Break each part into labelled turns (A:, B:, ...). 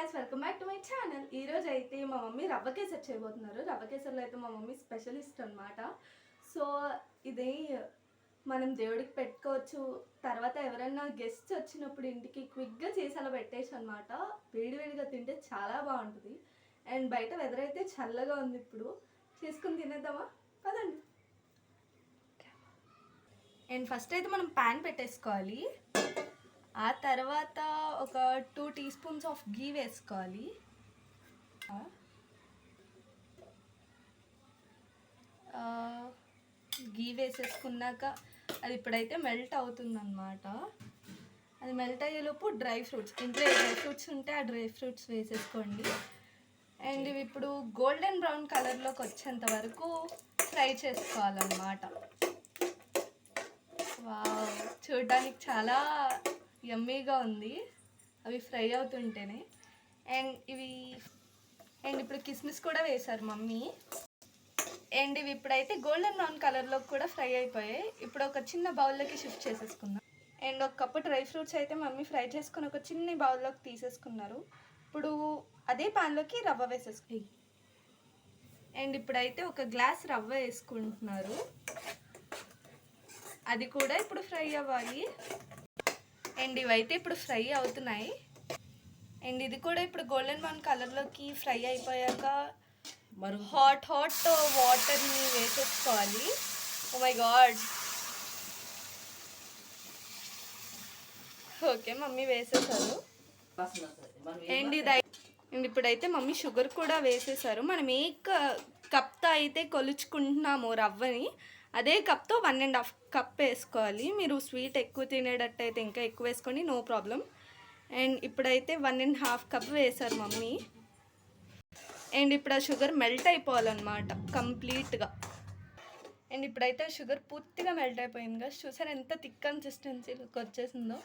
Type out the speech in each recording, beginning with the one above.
A: Guys welcome back to my channel. ఈరోజు అయితే మా మమ్మీ రవ్వ కేసరి చేయబోతున్నారు. రవ్వ కేసరిలో అయితే మా మమ్మీ స్పెషలిస్ట్ అనమాట. సో ఇది మనం దేవుడికి పెట్టుకోవచ్చు. తర్వాత ఎవరైనా గెస్ట్స్ వచ్చినప్పుడు ఇంటికి క్విక్గా చేసి అలా పెట్టేసి అనమాట. వేడివేడిగా తింటే చాలా బాగుంటుంది. అండ్ బయట వెదర్ అయితే చల్లగా ఉంది. ఇప్పుడు చేసుకుని తినేద్దామా? పదండి. అండ్ ఫస్ట్ అయితే మనం ప్యాన్ పెట్టేసుకోవాలి. ఆ తర్వాత ఒక 2 టీ స్పూన్స్ ఆఫ్ గీ వేసుకోవాలి. గీ వేసేసుకున్నాక అది ఇప్పుడైతే మెల్ట్ అవుతుందన్నమాట. అది మెల్ట్ అయ్యేలోపు డ్రై ఫ్రూట్స్, ఇంట్లో డ్రై ఫ్రూట్స్ ఉంటే ఆ డ్రై ఫ్రూట్స్ వేసేసుకోండి. అండ్ ఇవి ఇప్పుడు గోల్డెన్ బ్రౌన్ కలర్లోకి వచ్చేంత వరకు ఫ్రై చేసుకోవాలన్నమాట. వావ్, చూడడానికి చాలా యమ్మీగా ఉంది అవి ఫ్రై అవుతుంటేనే. అండ్ ఇప్పుడు కిస్మిస్ కూడా వేశారు మమ్మీ. అండ్ ఇవి ఇప్పుడైతే గోల్డెన్ బ్రౌన్ కలర్లో కూడా ఫ్రై అయిపోయాయి. ఇప్పుడు ఒక చిన్న బౌల్లోకి షిఫ్ట్ చేసేసుకుందాం. అండ్ ఒక కప్పు డ్రై ఫ్రూట్స్ అయితే మమ్మీ ఫ్రై చేసుకుని ఒక చిన్న బౌల్లోకి తీసేసుకున్నారు. ఇప్పుడు అదే పాన్లోకి రవ్వ వేసేసుకుంటాయి. అండ్ ఇప్పుడైతే ఒక గ్లాస్ రవ్వ వేసుకుంటున్నారు. అది కూడా ఇప్పుడు ఫ్రై అవ్వాలి. అండ్ ఇవైతే ఇప్పుడు ఫ్రై అవుతున్నాయి. అండ్ ఇది కూడా ఇప్పుడు గోల్డెన్ బ్రౌన్ కలర్లోకి ఫ్రై అయిపోయాక హాట్ వాటర్ని వేసేసుకోవాలి. Oh my god. Okay, mummy వేసేసారు. అండ్ ఇప్పుడైతే మమ్మీ షుగర్ కూడా వేసేసారు. మనం ఏ కప్తో అయితే కొలుచుకుంటున్నామో రవ్వని అదే కప్తో 1.5 కప్ వేసుకోవాలి. మీరు స్వీట్ ఎక్కువ తినేటట్టయితే ఇంకా ఎక్కువ వేసుకోండి, నో ప్రాబ్లం. అండ్ ఇప్పుడైతే 1.5 కప్ వేశారు మమ్మీ. అండ్ ఇప్పుడు ఆ షుగర్ మెల్ట్ అయిపోవాలన్నమాట కంప్లీట్గా. అండ్ ఇప్పుడైతే షుగర్ పూర్తిగా మెల్ట్ అయిపోయింది కదా, చూసారు ఎంత థిక్ కన్సిస్టెన్సీలోకి వచ్చేసిందో.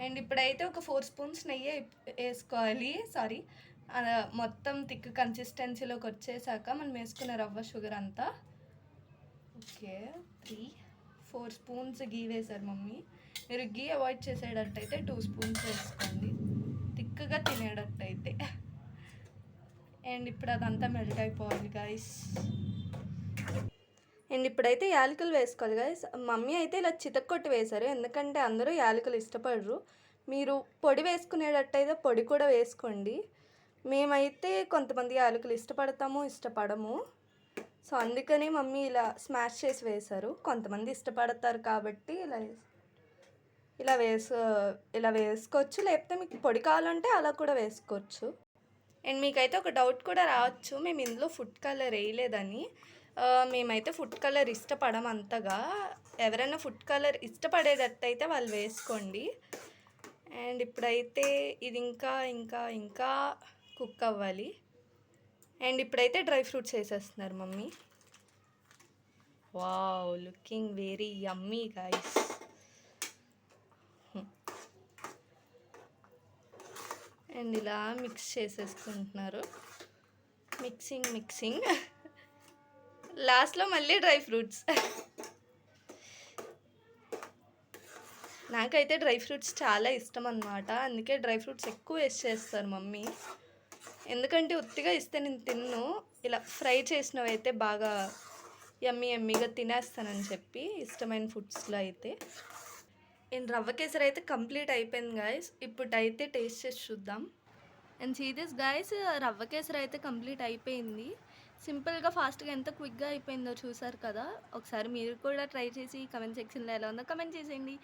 A: అండ్ ఇప్పుడైతే ఒక 4 స్పూన్స్ నెయ్యి వేసుకోవాలి. మొత్తం థిక్ కన్సిస్టెన్సీలోకి వచ్చేసాక మనం వేసుకున్న రవ్వ షుగర్ అంతా. ఓకే, 3-4 స్పూన్స్ గీ వేశారు మమ్మీ. మీరు గీ అవాయిడ్ చేసేటట్టయితే 2 స్పూన్స్ వేసుకోండి, థిక్గా తినేటట్టయితే. అండ్ ఇప్పుడు అదంతా మెల్ట్ అయిపోవాలి గైస్. అండ్ ఇప్పుడైతే యాలకులు వేసుకోవాలి గైస్. మమ్మీ అయితే ఇలా చితక్కొట్టి వేశారు, ఎందుకంటే అందరూ యాలకులు ఇష్టపడరు. మీరు పొడి వేసుకునేటట్టయితే పొడి కూడా వేసుకోండి. మేమైతే కొంతమంది యాలకులు ఇష్టపడతాము, ఇష్టపడము. సో అందుకని మమ్మీ ఇలా స్మాష్ చేసి వేశారు. కొంతమంది ఇష్టపడతారు కాబట్టి ఇలా వేసుకోవచ్చు, లేకపోతే మీకు పొడి కావాలంటే అలా కూడా వేసుకోవచ్చు. అండ్ మీకైతే ఒక డౌట్ కూడా రావచ్చు, మేము ఇందులో ఫుడ్ కలర్ వేయలేదని. మేమైతే ఫుడ్ కలర్ ఇష్టపడము అంతగా. ఎవరైనా ఫుడ్ కలర్ ఇష్టపడేటట్టయితే వాళ్ళు వేసుకోండి. అండ్ ఇప్పుడైతే ఇది ఇంకా కుక్ అవ్వాలి. అండ్ ఇప్పుడైతే డ్రై ఫ్రూట్స్ వేసేస్తున్నారు mummy. Wow, looking very yummy guys. And ఇలా మిక్స్ చేసేసుకుంటున్నారు. మిక్సింగ్ లాస్ట్లో మళ్ళీ డ్రై ఫ్రూట్స్. నాకైతే డ్రై ఫ్రూట్స్ చాలా ఇష్టం అన్నమాట, అందుకే డ్రై ఫ్రూట్స్ ఎక్కువ వేస్ట్ చేస్తారు మమ్మీ. ఎందుకంటే ఉత్తిగా ఇస్తే నేను తిన్ను, ఇలా ఫ్రై చేసినవి అయితే బాగా యమ్మీగా తినేస్తానని చెప్పి ఇష్టమైన ఫుడ్స్లో అయితే. అండ్ రవ్వ కేసరి అయితే కంప్లీట్ అయిపోయింది గాయస్. ఇప్పుడైతే టేస్ట్ చేసి చూద్దాం. అండ్ సీ దిస్ గాయస్, రవ్వ కేసరి అయితే కంప్లీట్ అయిపోయింది. సింపుల్గా ఫాస్ట్గా ఎంత క్విక్గా అయిపోయిందో చూసారు కదా. ఒకసారి మీరు కూడా ట్రై చేసి కమెంట్ సెక్షన్లో ఎలా ఉందో కమెంట్ చేసేయండి.